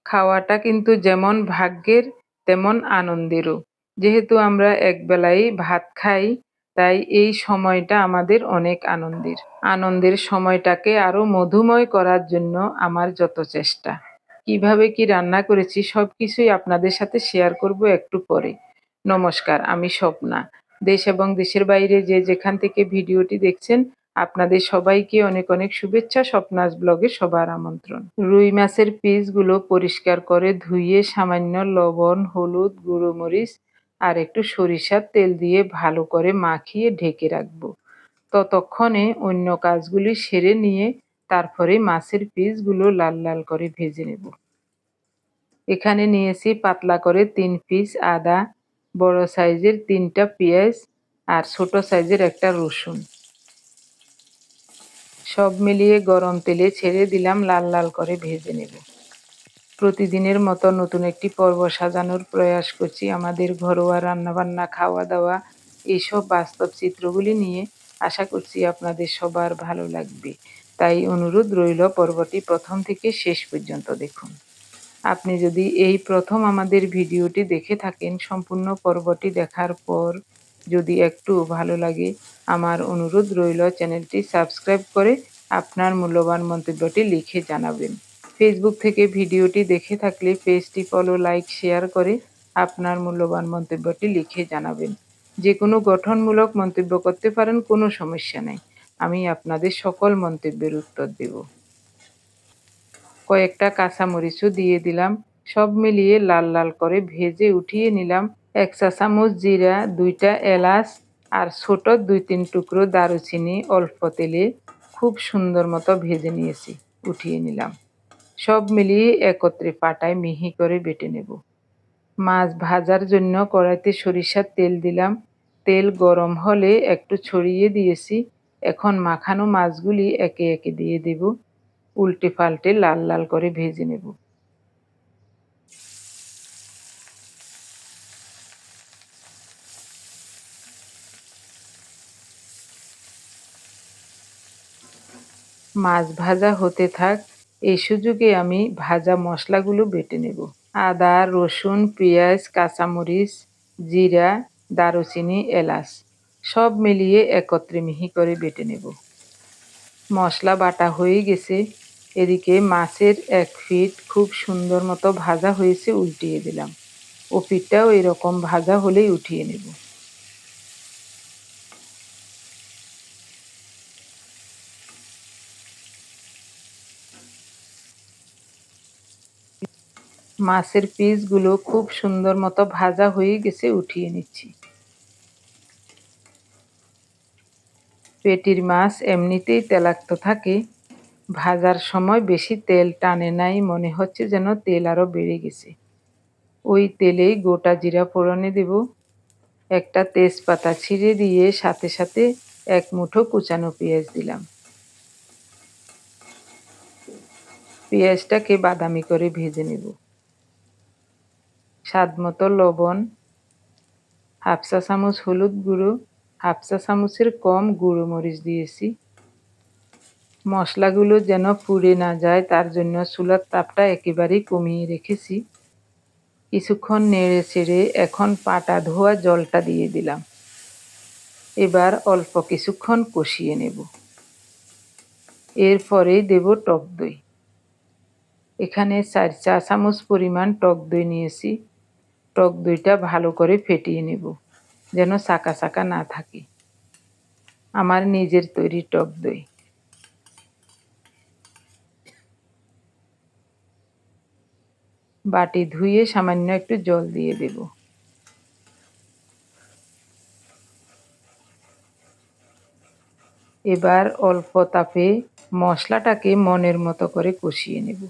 খাওয়াটা কিন্তু যেমন ভাগ্যের তেমন আনন্দেরও। যেহেতু আমরা একবেলাই ভাত খাই, তাই এই সময়টা আমাদের অনেক আনন্দের। আনন্দের সময়টাকে আরো মধুময় করার জন্য আমার যত চেষ্টা। কিভাবে কি রান্না করেছি সবকিছুই আপনাদের সাথে শেয়ার করব একটু পরে। নমস্কার, আমি স্বপ্না। দেশ এবং দেশের বাইরে যে যেখান থেকে ভিডিওটি দেখছেন, আপনাদের সবাইকে অনেক অনেক শুভেচ্ছা। স্বপ্নাস ব্লগে সবার আমন্ত্রণ। রুই মাছের পিসগুলো পরিষ্কার করে ধুয়ে সামান্য লবণ, হলুদ, গুঁড়ো মরিচ আর একটু সরিষার তেল দিয়ে ভালো করে মাখিয়ে ঢেকে রাখবো। ততক্ষণে অন্য কাজগুলি সেরে নিয়ে তারপরে মাছের পিসগুলো লাল লাল করে ভেজে নেব। এখানে নিয়েছি পাতলা করে 3 পিস আদা, বড় সাইজের 3টা পেঁয়াজ আর ছোট সাইজের একটা রসুন। সব মিলিয়ে গরম তেলে ছেড়ে দিলাম, লাল লাল করে ভেজে নেব। প্রতিদিনের মতো নতুন একটি পর্ব সাজানোর প্রয়াস করছি আমাদের ঘরোয়া রান্নাবান্না, খাওয়া দাওয়া, এইসব বাস্তব চিত্রগুলি নিয়ে। আশা করছি আপনাদের সবার ভালো লাগবে। তাই অনুরোধ রইল পর্বটি প্রথম থেকে শেষ পর্যন্ত দেখুন। আপনি যদি এই প্রথম আমাদের ভিডিওটি দেখে থাকেন, সম্পূর্ণ পর্বটি দেখার পর যদি একটু ভালো লাগে, আমার অনুরোধ রইল চ্যানেলটি সাবস্ক্রাইব করে আপনার মূল্যবান মন্তব্যটি লিখে জানাবেন। ফেসবুক থেকে ভিডিওটি দেখে থাকলে পেজটি ফলো, লাইক, শেয়ার করে আপনার মূল্যবান মন্তব্যটি লিখে জানাবেন। যে কোনো গঠনমূলক মন্তব্য করতে পারেন, কোনো সমস্যা নেই। আমি আপনাদের সকল মন্তব্যের উত্তর দেব। কয়েকটা কাঁচামরিচও দিয়ে দিলাম। সব মিলিয়ে লাল লাল করে ভেজে উঠিয়ে নিলাম। 1 চা চামচ জিরা, 2টা এলাচ আর ছোট 2-3 টুকরো দারুচিনি অল্প তেলে খুব সুন্দর মতো ভেজে নিয়েছি, উঠিয়ে নিলাম। সব মিলিয়ে একত্রে পাটায় মিহি করে বেটে নেব। মাছ ভাজার জন্য কড়াইতে সরিষার তেল দিলাম। তেল গরম হলে একটু ছড়িয়ে দিয়েছি। এখন মাখানো মাছগুলি একে একে দিয়ে দেব। উল্টে পাল্টে লাল লাল করে ভেজে নেব। মাছ ভাজা হতে থাক, এই সুযোগে আমি ভাজা মশলাগুলো বেটে নেব। আদা, রসুন, পেঁয়াজ, কাঁচামরিচ, জিরা, দারুচিনি, এলাচ সব মিলিয়ে একত্রে মিহি করে বেটে নেব। মশলা বাটা হয়ে গেছে। এদিকে মাছের এক পিঠ খুব সুন্দর মতো ভাজা হয়েছে, উল্টিয়ে দিলাম। ও পিঠটাও এরকম ভাজা হলেই উঠিয়ে নেব। মাছের পিসগুলো খুব সুন্দর মতো ভাজা হয়ে গেছে, উঠিয়ে নিচ্ছি। পেটির মাছ এমনিতেই তেলাক্ত থাকে, ভাজার সময় বেশি তেল টানে নাই, মনে হচ্ছে যেন তেল আরো বেড়ে গেছে। ওই তেলেই গোটা জিরা ফোড়নে দেব। একটা তেজপাতা ছিঁড়ে দিয়ে সাথে সাথে 1 মুঠো কুচানো পেঁয়াজ দিলাম। পেঁয়াজটাকে বাদামি করে ভেজে নেব। স্বাদ মতো লবণ, 1/2 চা চামচ হলুদ গুঁড়ো, 1/2 চা চামচের কম গুঁড়ো মরিচ দিয়েছি। মশলাগুলো যেন পুড়ে না যায় তার জন্য চুলার তাপটা একেবারেই কমিয়ে রেখেছি। কিছুক্ষণ নেড়ে চেড়ে এখন পাটা ধোয়া জলটা দিয়ে দিলাম। এবার অল্প কিছুক্ষণ কষিয়ে নেব। এরপরেই দেব টক দই। এখানে 4 চা চামচ পরিমাণ টক দই নিয়েছি। টক দইটা ভালো করে ফেটিয়ে নেব, যেন চাকা চাকা না থাকে। আমার নিজের তৈরি টক দই। বাটি ধুয়ে সামান্য একটু জল দিয়ে দেব। এবার অল্প তাপে মশলাটাকে মনের মতো করে কষিয়ে নেব।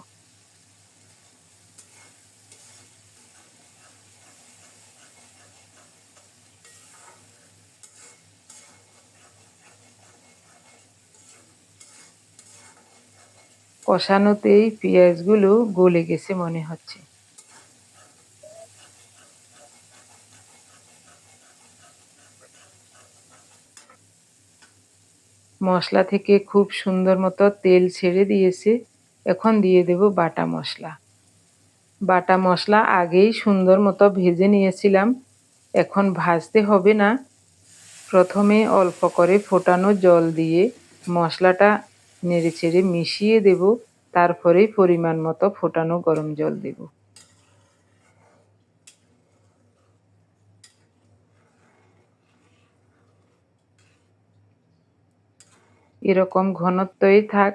কষানোতেই পেঁয়াজগুলো গলে গেছে মনে হচ্ছে। মশলা থেকে খুব সুন্দর মতো তেল ছেড়ে দিয়েছে। এখন দিয়ে দেব বাটা মশলা। বাটা মশলা আগেই সুন্দর মতো ভেজে নিয়েছিলাম, এখন ভাজতে হবে না। প্রথমে অল্প করে ফোটানো জল দিয়ে মশলাটা নেড়েচেড়ে মিশিয়ে দেব, তারপরে পরিমাণ মতো ফোটানো গরম জল দেব। এরকম ঘনত্বই থাক।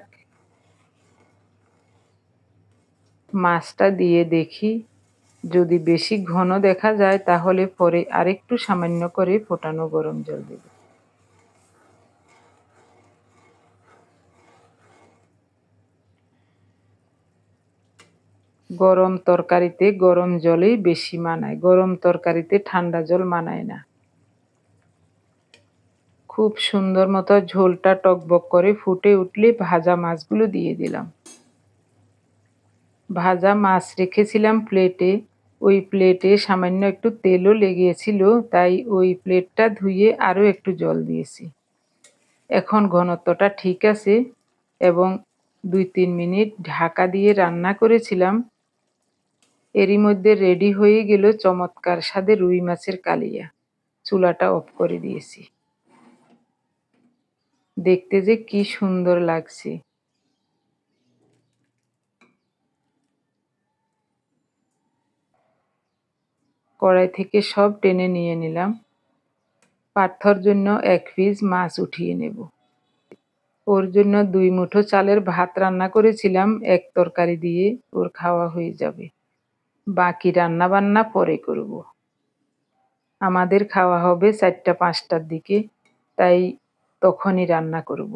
মাছটা দিয়ে দেখি, যদি বেশি ঘন দেখা যায় তাহলে পরে আরেকটু সামান্য করে ফোটানো গরম জল দেব। গরম তরকারিতে গরম জলই বেশি মানায়, গরম তরকারিতে ঠান্ডা জল মানায় না। খুব সুন্দর মতো ঝোলটা টকবক করে ফুটে উঠলে ভাজা মাছগুলো দিয়ে দিলাম। ভাজা মাছ রেখেছিলাম প্লেটে, ওই প্লেটে সামান্য একটু তেলও লেগেছিল, তাই ওই প্লেটটা ধুয়ে আরও একটু জল দিয়েছি। এখন ঘনত্বটা ঠিক আছে এবং 2-3 মিনিট ঢাকা দিয়ে রান্না করেছিলাম। এরই মধ্যে রেডি হয়ে গেল চমৎকার স্বাদের রুই মাছের কালিয়া। চুলাটা অফ করে দিয়েছি। দেখতে যে কি সুন্দর লাগছে। কড়াই থেকে সব টেনে নিয়ে নিলাম। পার্থর জন্য 1 পিস মাছ উঠিয়ে নেব। ওর জন্য 2 মুঠো চালের ভাত রান্না করেছিলাম, এক তরকারি দিয়ে ওর খাওয়া হয়ে যাবে। বাকি রান্না বান্না পরে করব। আমাদের খাওয়া হবে 4টা-5টার দিকে, তাই তখনই রান্না করব।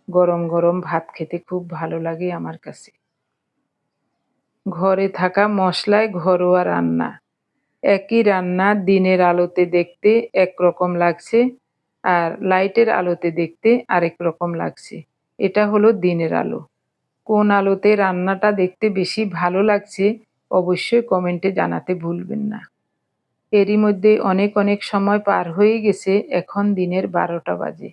গরম গরম ভাত খেতে খুব ভালো লাগে আমার কাছে। ঘরে থাকা মশলায় ঘরোয়া রান্না। একই রান্না দিনের আলোতে দেখতে একরকম লাগছে, আর লাইটের আলোতে দেখতে আরেক রকম লাগছে। এটা হলো দিনের আলো। কোন আলোতে রান্নাটা দেখতে বেশি ভালো লাগছে অবশ্যই কমেন্টে জানাতে ভুলবেন না। এরই মধ্যে অনেক অনেক সময় পার হয়ে গেছে, এখন দিনের 12টা বাজে।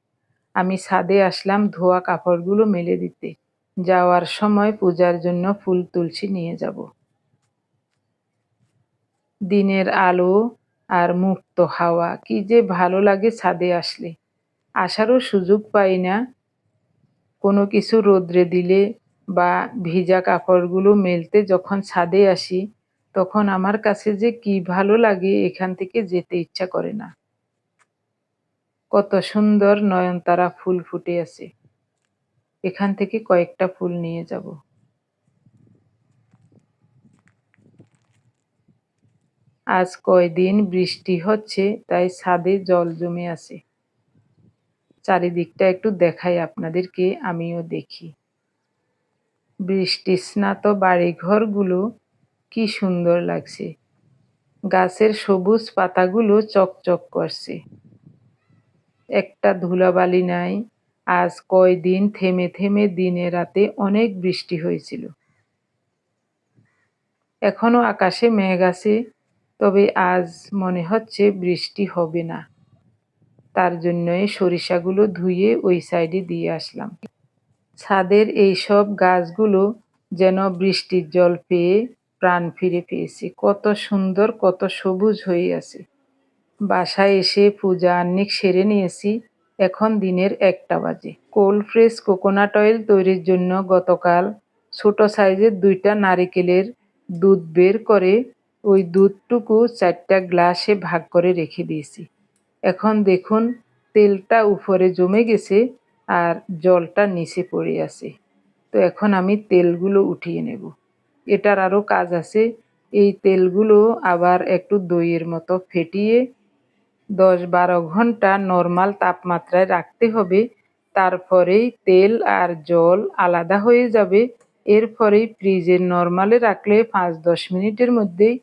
আমি ছাদে আসলাম ধোয়া কাপড়গুলো মেলে দিতে। যাওয়ার সময় পূজার জন্য ফুল তুলসী নিয়ে যাব। দিনের আলো আর মুক্ত হাওয়া কি যে ভালো লাগে ছাদে আসলে। আসারও সুযোগ পাই না। কোনো কিছু রোদ্রে দিলে বা ভিজা কাপড়গুলো মেলতে যখন ছাদে আসি, তখন আমার কাছে যে কি ভালো লাগে, এখান থেকে যেতে ইচ্ছা করে না। কত সুন্দর নয়নতারা ফুল ফুটে আছে। এখান থেকে কয়েকটা ফুল নিয়ে যাব। আজ কয়দিন বৃষ্টি হচ্ছে, তাই ছাদে জল জমে আছে। চারিদিকটা একটু দেখাই আপনাদেরকে, আমিও দেখি। বৃষ্টিস্নাত বাড়িঘরগুলো কি সুন্দর লাগছে। গাছের সবুজ পাতাগুলো চকচক করছে। একটা ধুলাবালি নাই। আজ কয়দিন থেমে থেমে দিনে রাতে অনেক বৃষ্টি হয়েছিল। এখনো আকাশে মেঘ আছে, তবে আজ মনে হচ্ছে বৃষ্টি হবে না। তার জন্যই সরিষাগুলো ধুয়ে ওই সাইডে দিয়ে আসলাম। ছাদের এইসব গাছগুলো যেন বৃষ্টির জল পেয়ে প্রাণ ফিরে পেয়েছে। কত সুন্দর, কত সবুজ হয়ে আছে। বাসায় এসে পূজা আহ্নিক সেরে নিয়েছি। এখন দিনের 1টা বাজে। কোল্ড প্রেস কোকোনাট অয়েল তৈরির জন্য গতকাল ছোট সাইজের 2টা নারিকেলের দুধ বের করে ওই দুধটুকু 4টা গ্লাসে ভাগ করে রেখে দিয়েছি। এখন দেখুন তেলটা উপরে জমে গেছে আর জলটা নিচে পড়ে আছে। তো এখন আমি তেলগুলো উঠিয়ে নেব। এটার আরও কাজ আছে। এই তেলগুলো আবার একটু দইয়ের মতো ফেটিয়ে 10-12 ঘন্টা নরমাল তাপমাত্রায় রাখতে হবে। তারপরেই তেল আর জল আলাদা হয়ে যাবে। এরপরেই ফ্রিজে নরমালে রাখলে 5-10 মিনিটের মধ্যেই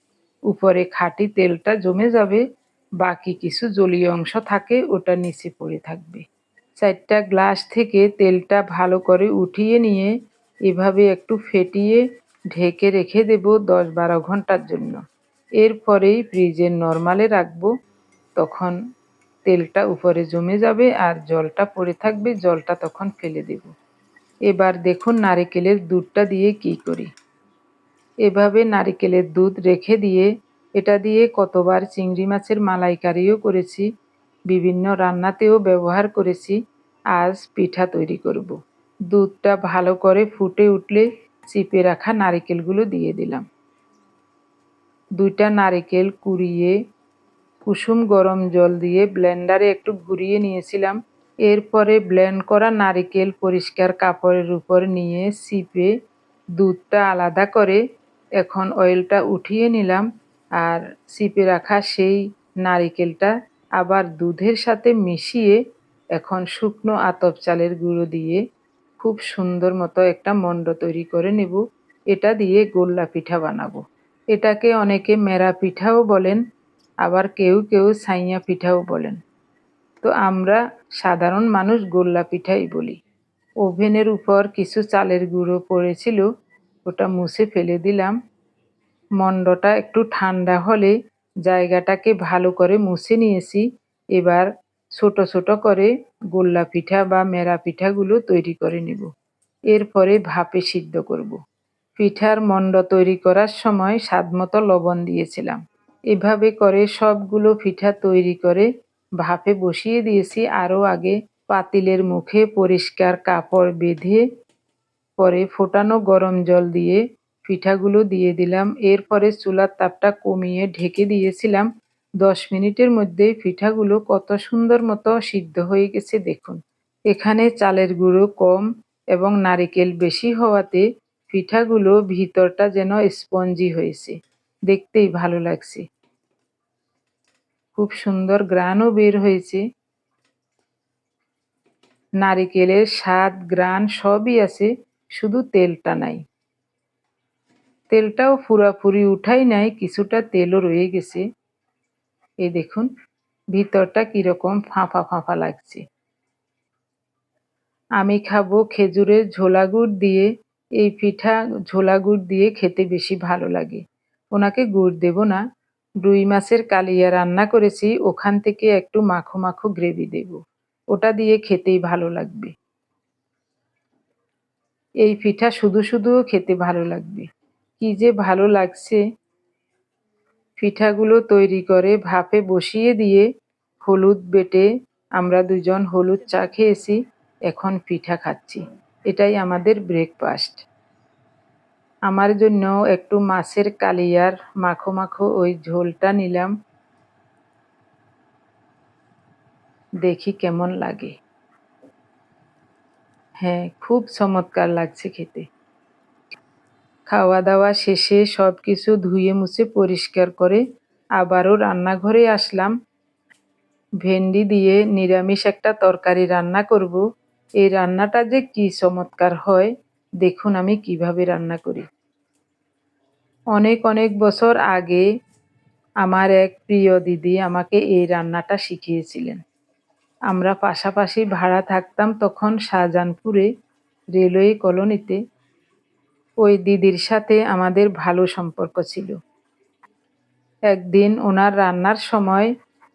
উপরে খাঁটি তেলটা জমে যাবে। বাকি কিছু জলীয় অংশ থাকে, ওটা নিচে পড়ে থাকবে। 4টা গ্লাস থেকে তেলটা ভালো করে উঠিয়ে নিয়ে এভাবে একটু ফেটিয়ে ঢেকে রেখে দেব 10-12 ঘন্টার জন্য। এরপরেই ফ্রিজের নরমালে রাখবো। তখন তেলটা উপরে জমে যাবে আর জলটা পড়ে থাকবে, জলটা তখন ফেলে দেব। এবার দেখুন নারিকেলের দুধটা দিয়ে কি করি। এভাবে নারিকেলের দুধ রেখে দিয়ে এটা দিয়ে কতবার চিংড়ি মাছের মালাইকারিও করেছি, বিভিন্ন রান্নাতেও ব্যবহার করেছি। আজ পিঠা তৈরি করব। দুধটা ভালো করে ফুটে উঠলে চিপে রাখা নারিকেলগুলো দিয়ে দিলাম। 2টা নারিকেল কুড়িয়ে কুসুম গরম জল দিয়ে ব্লেন্ডারে একটু ঘুরিয়ে নিয়েছিলাম। এরপরে ব্লেন্ড করা নারিকেল পরিষ্কার কাপড়ের উপর নিয়ে চিপে দুধটা আলাদা করে এখন অয়েলটা উঠিয়ে নিলাম। আর চিপে রাখা সেই নারিকেলটা আবার দুধের সাথে মিশিয়ে এখন শুকনো আতপ চালের গুঁড়ো দিয়ে খুব সুন্দর মতো একটা মণ্ড তৈরি করে নেব। এটা দিয়ে গোল্লা পিঠা বানাবো। এটাকে অনেকে মেরা পিঠাও বলেন, আবার কেউ কেউ ছাইয়া পিঠাও বলেন। তো আমরা সাধারণ মানুষ গোল্লা পিঠাই বলি। ওভেনের উপর কিছু চালের গুঁড়ো পড়েছিল, ওটা মুছে ফেলে দিলাম। মণ্ডটা একটু ঠান্ডা হলে জায়গাটাকে ভালো করে মুছে নিয়েছি। এবার ছোট ছোট করে গোল্লা পিঠা বা মেরা পিঠাগুলো তৈরি করে নেব। এরপরে ভাপে সিদ্ধ করব। পিঠার মণ্ড তৈরি করার সময় স্বাদমতো লবণ দিয়েছিলাম। এভাবে করে সবগুলো পিঠা তৈরি করে ভাপে বসিয়ে দিয়েছি আরও আগে। পাতিলের মুখে পরিষ্কার কাপড় বেঁধে পরে ফোটানো গরম জল দিয়ে পিঠাগুলো দিয়ে দিলাম। এরপরে চুলার তাপটা কমিয়ে ঢেকে দিয়েছিলাম। 10 মিনিটের মধ্যেই পিঠাগুলো কত সুন্দর মতো সিদ্ধ হয়ে গেছে দেখুন। এখানে চালের গুঁড়ো কম এবং নারিকেল বেশি হওয়াতে পিঠাগুলো ভিতরটা যেন স্পঞ্জি হয়েছে, দেখতেই ভালো লাগছে। খুব সুন্দর ঘ্রাণও বের হয়েছে। নারিকেলের স্বাদ ঘ্রাণ সবই আছে, শুধু তেলটা নাই। তেলটাও পুরাপুরি উঠাই নাই, কিছুটা তেলও রয়ে গেছে। এই দেখুন ভিতরটা কিরকম ফাঁপা ফাঁপা লাগছে। আমি খাবো খেজুরের ঝোলা গুড় দিয়ে। এই পিঠা ঝোলা গুড় দিয়ে খেতে বেশি ভালো লাগে। ওনাকে গুড় দেব না। রুই মাছের কালিয়া রান্না করেছি, ওখান থেকে একটু মাখো মাখো গ্রেভি দেব, ওটা দিয়ে খেতেই ভালো লাগবে। এই পিঠা শুধু শুধুও খেতে ভালো লাগবে, কি যে ভালো লাগছে। পিঠাগুলো তৈরি করে ভাপে বসিয়ে দিয়ে হলুদ বেটে আমরা দুজন হলুদ চা খেয়েছি, এখন পিঠা খাচ্ছি। এটাই আমাদের ব্রেকফাস্ট। আমার জন্য একটু মাছের কালিয়ার মাখো মাখো ওই ঝোলটা নিলাম, দেখি কেমন লাগে। হ্যাঁ, খুব চমৎকার লাগছে খেতে। খাওয়া দাওয়া শেষে সব কিছু ধুয়ে মুছে পরিষ্কার করে আবারও রান্নাঘরে আসলাম। ভেন্ডি দিয়ে নিরামিষ একটা তরকারি রান্না করব। এই রান্নাটা যে কি চমৎকার হয় দেখুন আমি কিভাবে রান্না করি। অনেক অনেক বছর আগে আমার এক প্রিয় দিদি আমাকে এই রান্নাটা শিখিয়েছিলেন। আমরা পাশাপাশি ভাড়া থাকতাম তখন শাহজাহানপুরে রেলওয়ে কলোনিতে। ওই দিদির সাথে আমাদের ভালো সম্পর্ক ছিল। একদিন ওনার রান্নার সময়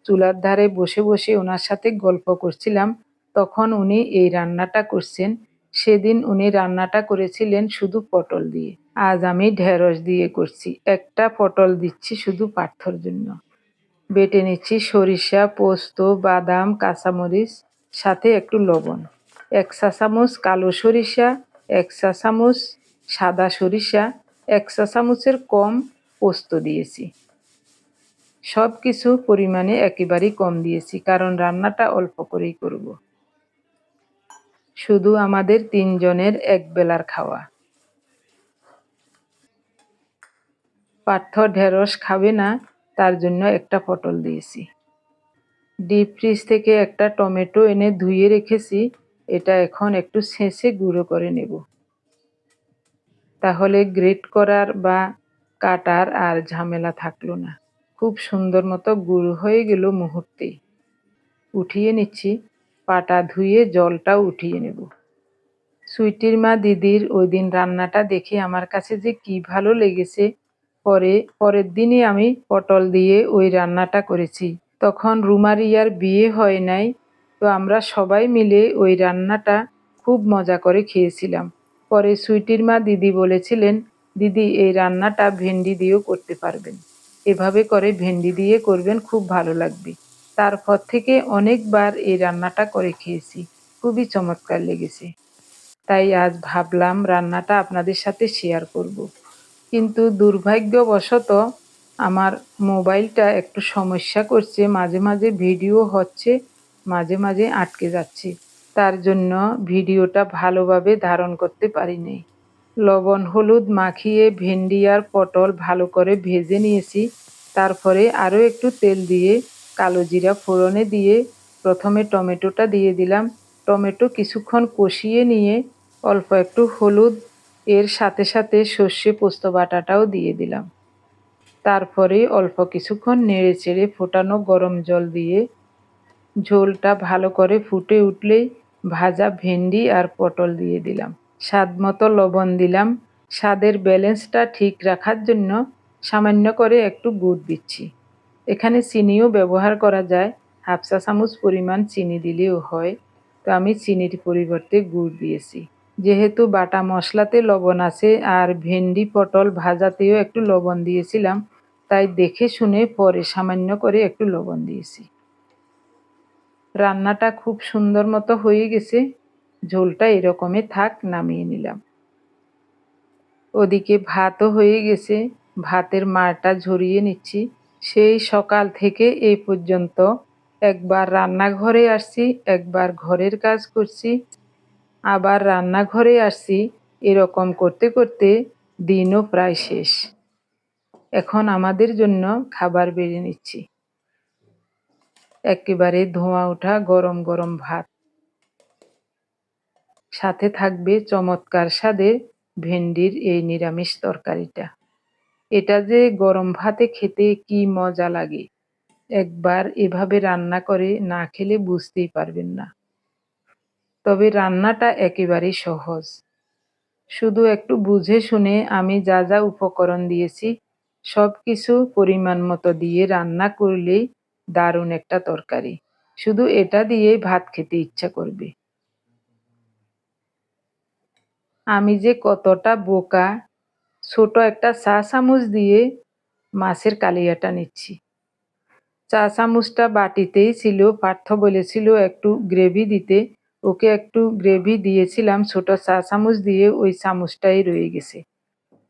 চুলার ধারে বসে বসে ওনার সাথে গল্প করছিলাম, তখন উনি এই রান্নাটা করছেন। সেদিন উনি রান্নাটা করেছিলেন শুধু পটল দিয়ে, আজ আমি ঢেঁড়স দিয়ে করছি। একটা পটল দিচ্ছি শুধু পার্থর জন্য। বেটে নিচ্ছি সরিষা, পোস্ত, বাদাম, কাঁচামরিচ, সাথে একটু লবণ। 1 চা চামচ কালো সরিষা, 1 চা চামচ সাদা সরিষা, 1 চা চামচের কম পোস্ত দিয়েছি। সব কিছু পরিমাণে একেবারেই কম দিয়েছি, কারণ রান্নাটা অল্প করেই করব। শুধু আমাদের 3 জনের এক বেলার খাওয়া। পার্থ ঢেঁড়স খাবে না, তার জন্য একটা পটল দিয়েছি। ডিপ ফ্রিজ থেকে একটা টমেটো এনে ধুয়ে রেখেছি, এটা এখন একটু ছেঁচে গুঁড়ো করে নেব। তাহলে গ্রেট করার বা কাটার আর ঝামেলা থাকলো না। খুব সুন্দর মতো গুঁড়ো হয়ে গেল মুহূর্তেই। উঠিয়ে নিচ্ছি, পাটা ধুয়ে জলটাও উঠিয়ে নেব। সুইটির মা দিদির ওই দিন রান্নাটা দেখে আমার কাছে যে কি ভালো লেগেছে। পরের দিনই আমি পটল দিয়ে ওই রান্নাটা করেছি। তখন রুমারিয়ার বিয়ে হয় নাই, তো আমরা সবাই মিলে ওই রান্নাটা খুব মজা করে খেয়েছিলাম। পরে সুইটির মা দিদি বলেছিলেন, দিদি এই রান্নাটা ভেন্ডি দিয়েও করতে পারবেন, এভাবে করে ভেন্ডি দিয়ে করবেন, খুব ভালো লাগবে। তারপর থেকে অনেকবার এই রান্নাটা করে খেয়েছি, খুবই চমৎকার লেগেছে। তাই আজ ভাবলাম রান্নাটা আপনাদের সাথে শেয়ার করব। কিন্তু দুর্ভাগ্যবশত আমার মোবাইলটা একটু সমস্যা করছে, মাঝে মাঝে ভিডিও হচ্ছে, মাঝে মাঝে আটকে যাচ্ছে। তার জন্য ভিডিওটা ভালোভাবে ধারণ করতে পারিনি। লবণ হলুদ মাখিয়ে ভেন্ডি আর পটল ভালো করে ভেজে নিয়েছি। তারপরে আরও একটু তেল দিয়ে কালো জিরা ফোড়নে দিয়ে প্রথমে টমেটোটা দিয়ে দিলাম। টমেটো কিছুক্ষণ কষিয়ে নিয়ে অল্প একটু হলুদ, এর সাথে সাথে সর্ষে পোস্ত বাটাটাও দিয়ে দিলাম। তারপরে অল্প কিছুক্ষণ নেড়েচেড়ে ফোটানো গরম জল দিয়ে ঝোলটা ভালো করে ফুটে উঠলেই ভাজা ভেন্ডি আর পটল দিয়ে দিলাম। স্বাদমতো লবণ দিলাম। স্বাদের ব্যালেন্সটা ঠিক রাখার জন্য সামান্য করে একটু গুড় দিচ্ছি। এখানে চিনিও ব্যবহার করা যায়, হাফ চা চামচ পরিমাণ চিনি দিলেও হয়, তো আমি চিনির পরিবর্তে গুড় দিয়েছি। যেহেতু বাটা মশলাতে লবণ আছে আর ভেন্ডি পটল ভাজাতেও একটু লবণ দিয়েছিলাম, তাই দেখে শুনে পরে সামান্য করে একটু লবণ দিয়েছি। রান্নাটা খুব সুন্দর মতো হয়ে গেছে, ঝোলটা এরকমই থাক, নামিয়ে নিলাম। ওদিকে ভাতও হয়ে গেছে, ভাতের মাড়টা ঝরিয়ে নিচ্ছি। সেই সকাল থেকে এই পর্যন্ত একবার রান্নাঘরে আসছি, একবার ঘরের কাজ করছি, আবার রান্নাঘরে আসছি, এরকম করতে করতে দিনও প্রায় শেষ। এখন আমাদের জন্য খাবার বেড়ে নিচ্ছি। একেবারে ধোঁয়া ওঠা গরম গরম ভাত, সাথে থাকবে চমৎকার স্বাদের ভেন্ডির এই নিরামিষ তরকারিটা। এটা যে গরম ভাতে খেতে কি মজা লাগে, একবার এভাবে রান্না করে না খেলে বুঝতেই পারবেন না। তবে রান্নাটা একেবারেই সহজ, শুধু একটু বুঝে শুনে আমি যা যা উপকরণ দিয়েছি সব কিছু পরিমাণ মতো দিয়ে রান্না করলেই দারুণ একটা তরকারি। শুধু এটা দিয়েই ভাত খেতে ইচ্ছা করবে। আমি যে কতটা বোকা, ছোট একটা চা চামচ দিয়ে মাছের কালিয়াটা নিচ্ছি। চা চামচটা বাটিতেই ছিল, পার্থ বলেছিল একটু গ্রেভি দিতে, ওকে একটু গ্রেভি দিয়েছিলাম, ছোট চা চামচ দিয়ে ওই চামচটাই রয়ে গেছে।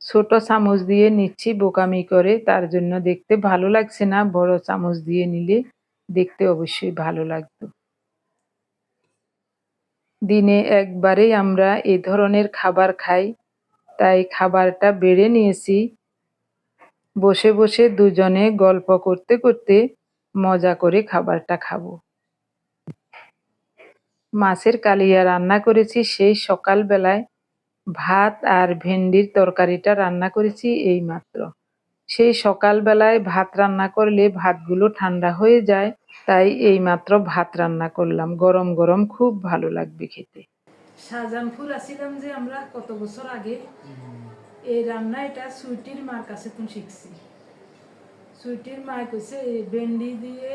ছোট চামচ দিয়ে নিচ্ছি বোকামি করে, তার জন্য দেখতে ভালো লাগছে না, বড় চামচ দিয়ে নিলে দেখতে অবশ্যই ভালো লাগতো। দিনে একবারেই আমরা এ ধরনের খাবার খাই, তাই খাবারটা বেড়ে নিয়েছি। বসে বসে দুজনে গল্প করতে করতে মজা করে খাবারটা খাবো। মাছের কালিয়া রান্না করেছি সেই সকালবেলায়, ভাত আর ভেন্ডির তরকারিটা রান্না করেছি এইমাত্র। সেই সকালবেলায় ভাত রান্না করলে ভাতগুলো ঠান্ডা হয়ে যায়, তাই এইমাত্র ভাত রান্না করলাম, গরম গরম খুব ভালো লাগবে খেতে। শাহজাহানপুর আসিলাম যে আমরা কত বছর আগে, এই রান্না এটা সুইটির মার কাছে তুমি শিখছি। সুইটির মা কইছে ভেন্ডি দিয়ে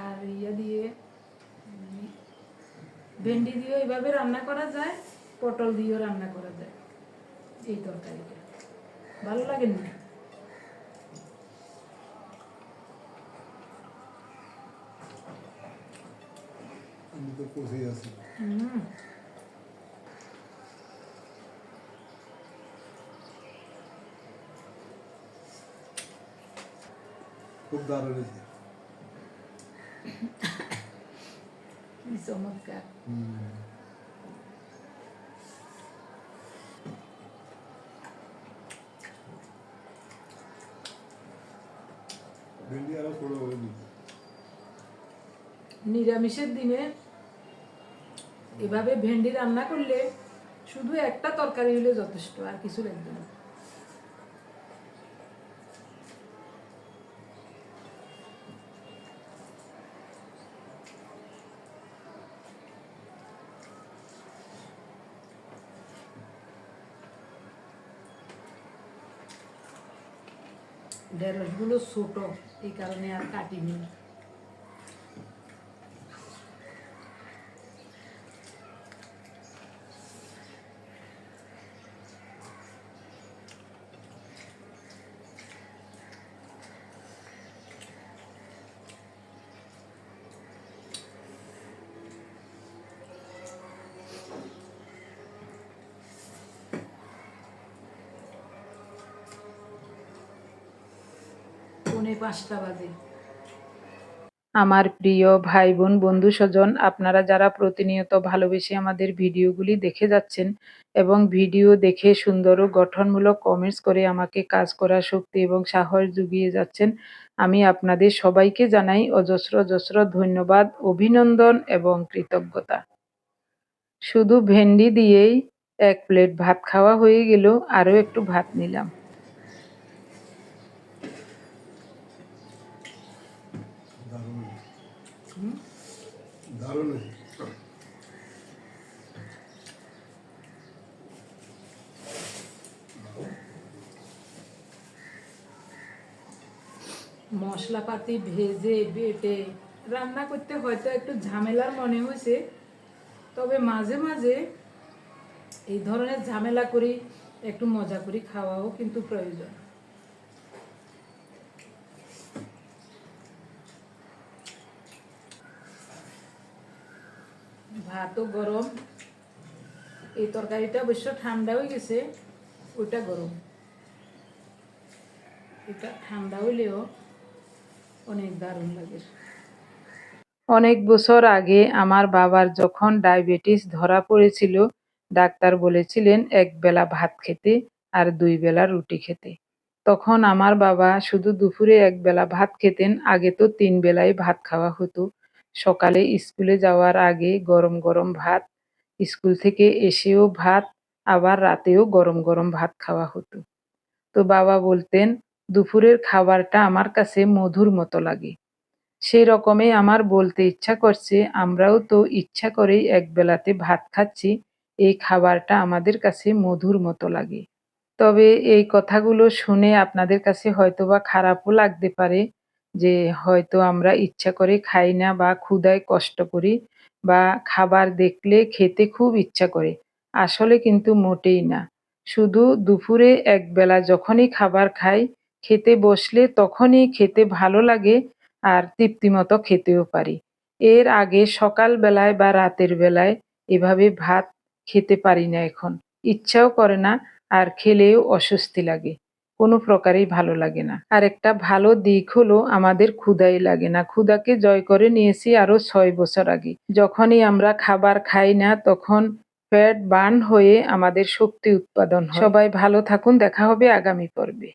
আর দিয়ে ভেন্ডি দিয়ে এইভাবে রান্না করা যায়, পটল দিয়েও রান্না করা যায় এই তরকারিটা। ভালো লাগে না? আমি তো পৌঁছে আছি। খুব দারুণ হয়েছে। চমৎকার। ভেন্ডি আরো ছোট করে দিই। নিরামিষের দিনে এভাবে ভেন্ডি রান্না করলে শুধু একটা তরকারি হলে যথেষ্ট, আর কিছু লাগবে না। ঢেঁড়সগুলো ছোট, এই কারণে আর কাটিনি। পৌনে 5টা বাজে। আমার প্রিয় ভাই বোন বন্ধু স্বজন, আপনারা যারা প্রতিনিয়ত ভালোবেসে আমাদের ভিডিওগুলি দেখে যাচ্ছেন এবং ভিডিও দেখে সুন্দর ও গঠনমূলক কমেন্টস করে আমাকে কাজ করার শক্তি এবং সাহস জুগিয়ে যাচ্ছেন, আমি আপনাদের সবাইকে জানাই অজস্র অজস্র ধন্যবাদ, অভিনন্দন এবং কৃতজ্ঞতা। শুধু ভেন্ডি দিয়েই 1 প্লেট ভাত খাওয়া হয়ে গেল, আরও একটু ভাত নিলাম। দারুণ হুম? দারুণ হয়েছে। মশলাপাতি ভেজে বেটে রান্না করতে হয়তো একটু ঝামেলার মনে হয়েছে, তবে মাঝে মাঝে এই ধরনের ঝামেলা করি, একটু মজা করি খাওয়াও কিন্তু প্রয়োজন। ভাতও গরম, এই তরকারিটা অবশ্য ঠান্ডা হয়ে গেছে, ওইটা গরম। এটা ঠান্ডা হইলেও অনেক দারুণ লাগে। অনেক বছর আগে আমার বাবার যখন ডায়াবেটিস ধরা পড়েছিল, ডাক্তার বলেছিলেন 1 বেলা ভাত খেতে আর 2 বেলা রুটি খেতে। তখন আমার বাবা শুধু দুপুরে 1 বেলা ভাত খেতেন, আগে তো 3 বেলাই ভাত খাওয়া হতো। সকালে স্কুলে যাওয়ার আগে গরম গরম ভাত, স্কুল থেকে এসেও ভাত, আবার রাতেও গরম গরম ভাত খাওয়া হতো। তো বাবা বলতেন, দুপুরের খাবারটা আমার কাছে মধুর মতো লাগে। সেই রকমই আমার বলতে ইচ্ছা করছে, আমরাও তো ইচ্ছা করেই 1 বেলাতে ভাত খাচ্ছি, এই খাবারটা আমাদের কাছে মধুর মতো লাগে। তবে এই কথাগুলো শুনে আপনাদের কাছে হয়তোবা খারাপও লাগতে পারে যে হয়তো আমরা ইচ্ছা করে খাই না বা ক্ষুধায় কষ্ট করি বা খাবার দেখলে খেতে খুব ইচ্ছা করে। আসলে কিন্তু মোটেই না। শুধু দুপুরে 1 বেলা যখনই খাবার খাই, খেতে বসলে তখনই খেতে ভালো লাগে আর তৃপ্তিমতো খেতেও পারি। এর আগে সকাল বেলায় বা রাতের বেলায় এভাবে ভাত খেতে পারি না এখন। ইচ্ছাও করে না, আর খেলেও অস্বস্তি লাগে। কোনো প্রকারেই ভালো লাগে না। আর একটা ভালো দিক হলো আমাদের ক্ষুধাই লাগে না। ক্ষুধাকে জয় করে নিয়েছি আরো 6 বছর আগে। যখনই আমরা খাবার খাই না তখন ফ্যাট বার্ন হয়ে আমাদের শক্তি উৎপাদন হয়। সবাই ভালো থাকুন, দেখা হবে আগামী পর্বে।